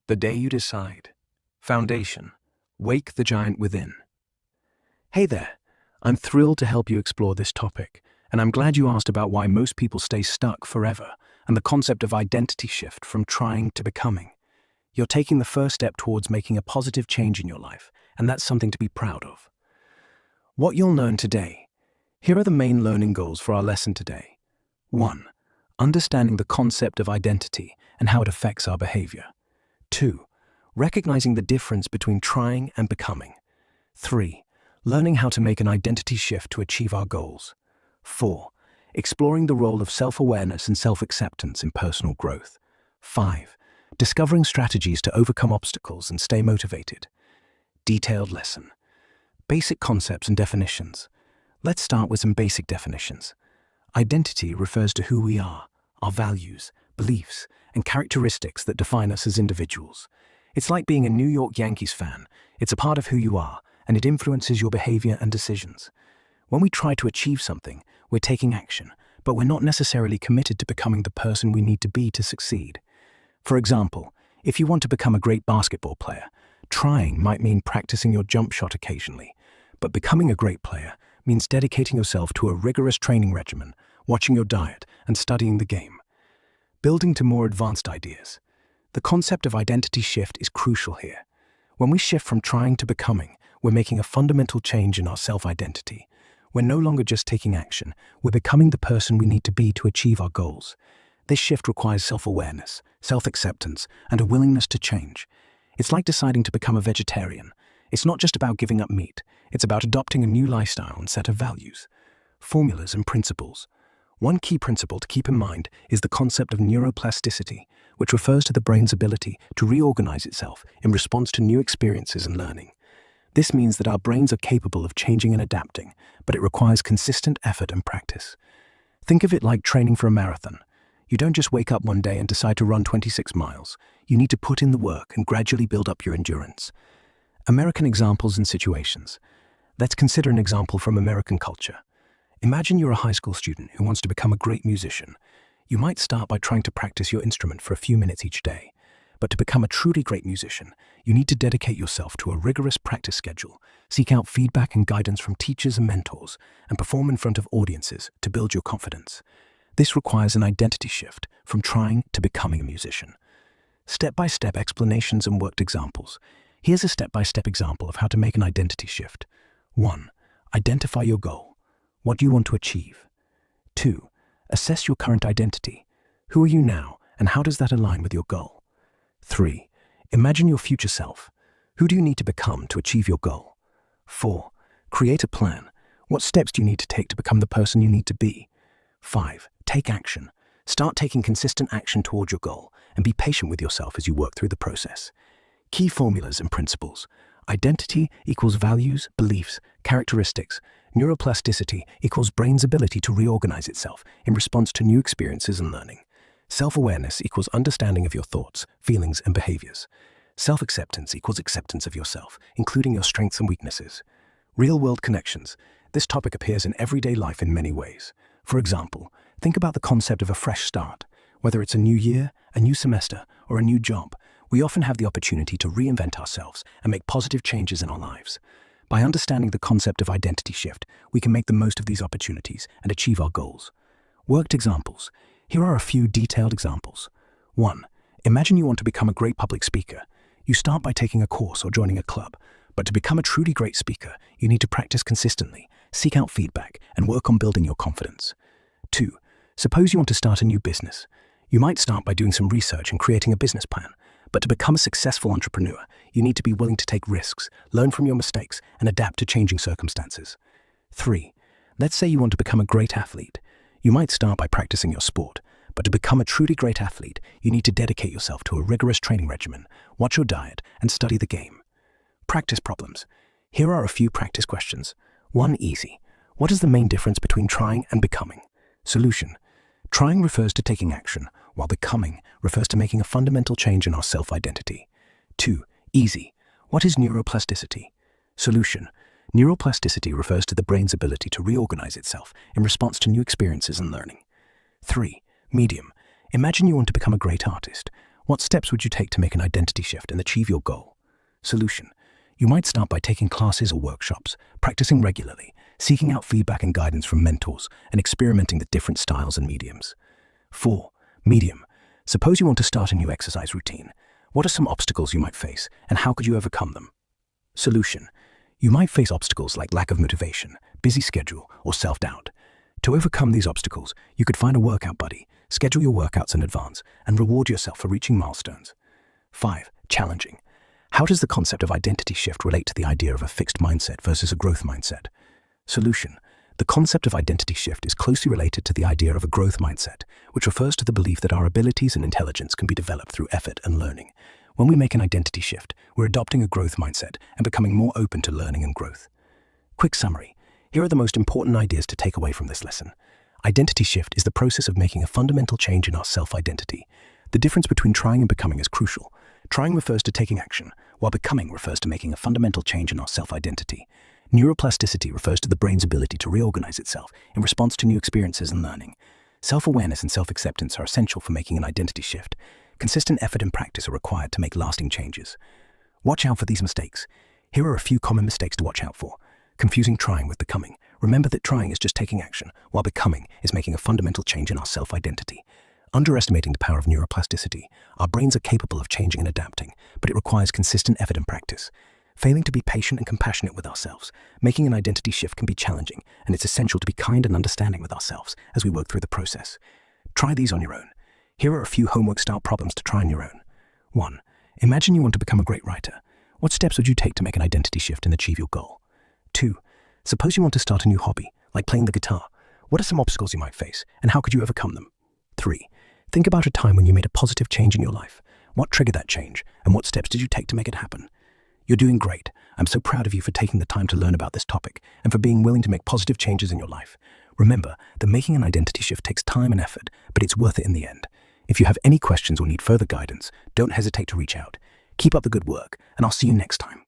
The Day You Decide. Foundation. Wake the Giant Within. Hey there, I'm thrilled to help you explore this topic, and I'm glad you asked about why most people stay stuck forever and the concept of identity shift from trying to becoming. You're taking the first step towards making a positive change in your life, and that's something to be proud of. What you'll learn today. Here are the main learning goals for our lesson today. 1. Understanding the concept of identity and how it affects our behavior. 2. Recognizing the difference between trying and becoming. 3. Learning how to make an identity shift to achieve our goals. 4. Exploring the role of self-awareness and self-acceptance in personal growth. 5. Discovering strategies to overcome obstacles and stay motivated. Detailed lesson. Basic concepts and definitions. Let's start with some basic definitions. Identity refers to who we are, our values, beliefs, and characteristics that define us as individuals. It's like being a New York Yankees fan. It's a part of who you are, and it influences your behavior and decisions. When we try to achieve something, we're taking action, but we're not necessarily committed to becoming the person we need to be to succeed. For example, if you want to become a great basketball player, trying might mean practicing your jump shot occasionally, but becoming a great player means dedicating yourself to a rigorous training regimen, watching your diet, and studying the game. Building to more advanced ideas. The concept of identity shift is crucial here. When we shift from trying to becoming, we're making a fundamental change in our self-identity. We're no longer just taking action, we're becoming the person we need to be to achieve our goals. This shift requires self-awareness, self-acceptance, and a willingness to change. It's like deciding to become a vegetarian. It's not just about giving up meat, it's about adopting a new lifestyle and set of values. Formulas and principles. One key principle to keep in mind is the concept of neuroplasticity, which refers to the brain's ability to reorganize itself in response to new experiences and learning. This means that our brains are capable of changing and adapting, but it requires consistent effort and practice. Think of it like training for a marathon. You don't just wake up one day and decide to run 26 miles. You need to put in the work and gradually build up your endurance. American examples and situations. Let's consider an example from American culture. Imagine you're a high school student who wants to become a great musician. You might start by trying to practice your instrument for a few minutes each day. But to become a truly great musician, you need to dedicate yourself to a rigorous practice schedule, seek out feedback and guidance from teachers and mentors, and perform in front of audiences to build your confidence. This requires an identity shift from trying to becoming a musician. Step-by-step explanations and worked examples. Here's a step-by-step example of how to make an identity shift. 1. Identify your goal. What do you want to achieve? 2. Assess your current identity. Who are you now, and how does that align with your goal? 3. Imagine your future self. Who do you need to become to achieve your goal? 4. Create a plan. What steps do you need to take to become the person you need to be? 5. Take action. Start taking consistent action toward your goal, and be patient with yourself as you work through the process. Key formulas and principles. Identity equals values, beliefs, characteristics. Neuroplasticity equals brain's ability to reorganize itself in response to new experiences and learning. Self-awareness equals understanding of your thoughts, feelings, and behaviors. Self-acceptance equals acceptance of yourself, including your strengths and weaknesses. Real-world connections. This topic appears in everyday life in many ways. For example, think about the concept of a fresh start. Whether it's a new year, a new semester, or a new job, we often have the opportunity to reinvent ourselves and make positive changes in our lives. By understanding the concept of identity shift, we can make the most of these opportunities and achieve our goals. Worked examples. Here are a few detailed examples. 1. Imagine you want to become a great public speaker. You start by taking a course or joining a club. But to become a truly great speaker, you need to practice consistently, seek out feedback, and work on building your confidence. 2. Suppose you want to start a new business. You might start by doing some research and creating a business plan. But to become a successful entrepreneur, you need to be willing to take risks, learn from your mistakes, and adapt to changing circumstances. 3. Let's say you want to become a great athlete. You might start by practicing your sport, but to become a truly great athlete, you need to dedicate yourself to a rigorous training regimen, watch your diet, and study the game. Practice problems. Here are a few practice questions. 1. Easy. What is the main difference between trying and becoming? Solution. Trying refers to taking action, while becoming refers to making a fundamental change in our self-identity. 2. Easy. What is neuroplasticity? Solution. Neuroplasticity refers to the brain's ability to reorganize itself in response to new experiences and learning. 3. Medium. Imagine you want to become a great artist. What steps would you take to make an identity shift and achieve your goal? Solution. You might start by taking classes or workshops, practicing regularly, seeking out feedback and guidance from mentors, and experimenting with different styles and mediums. 4. Medium. Suppose you want to start a new exercise routine. What are some obstacles you might face, and how could you overcome them? Solution. You might face obstacles like lack of motivation, busy schedule, or self-doubt. To overcome these obstacles, you could find a workout buddy, schedule your workouts in advance, and reward yourself for reaching milestones. 5. Challenging. How does the concept of identity shift relate to the idea of a fixed mindset versus a growth mindset? Solution. The concept of identity shift is closely related to the idea of a growth mindset, which refers to the belief that our abilities and intelligence can be developed through effort and learning. When we make an identity shift, we're adopting a growth mindset and becoming more open to learning and growth. Quick summary. Here are the most important ideas to take away from this lesson. Identity shift is the process of making a fundamental change in our self-identity. The difference between trying and becoming is crucial. Trying refers to taking action, while becoming refers to making a fundamental change in our self-identity. Neuroplasticity refers to the brain's ability to reorganize itself in response to new experiences and learning. Self-awareness and self-acceptance are essential for making an identity shift. Consistent effort and practice are required to make lasting changes. Watch out for these mistakes. Here are a few common mistakes to watch out for. Confusing trying with becoming. Remember that trying is just taking action, while becoming is making a fundamental change in our self-identity. Underestimating the power of neuroplasticity. Our brains are capable of changing and adapting, but it requires consistent effort and practice. Failing to be patient and compassionate with ourselves. Making an identity shift can be challenging, and it's essential to be kind and understanding with ourselves as we work through the process. Try these on your own. Here are a few homework-style problems to try on your own. 1. Imagine you want to become a great writer. What steps would you take to make an identity shift and achieve your goal? 2. Suppose you want to start a new hobby, like playing the guitar. What are some obstacles you might face, and how could you overcome them? 3. Think about a time when you made a positive change in your life. What triggered that change, and what steps did you take to make it happen? You're doing great. I'm so proud of you for taking the time to learn about this topic and for being willing to make positive changes in your life. Remember that making an identity shift takes time and effort, but it's worth it in the end. If you have any questions or need further guidance, don't hesitate to reach out. Keep up the good work, and I'll see you next time.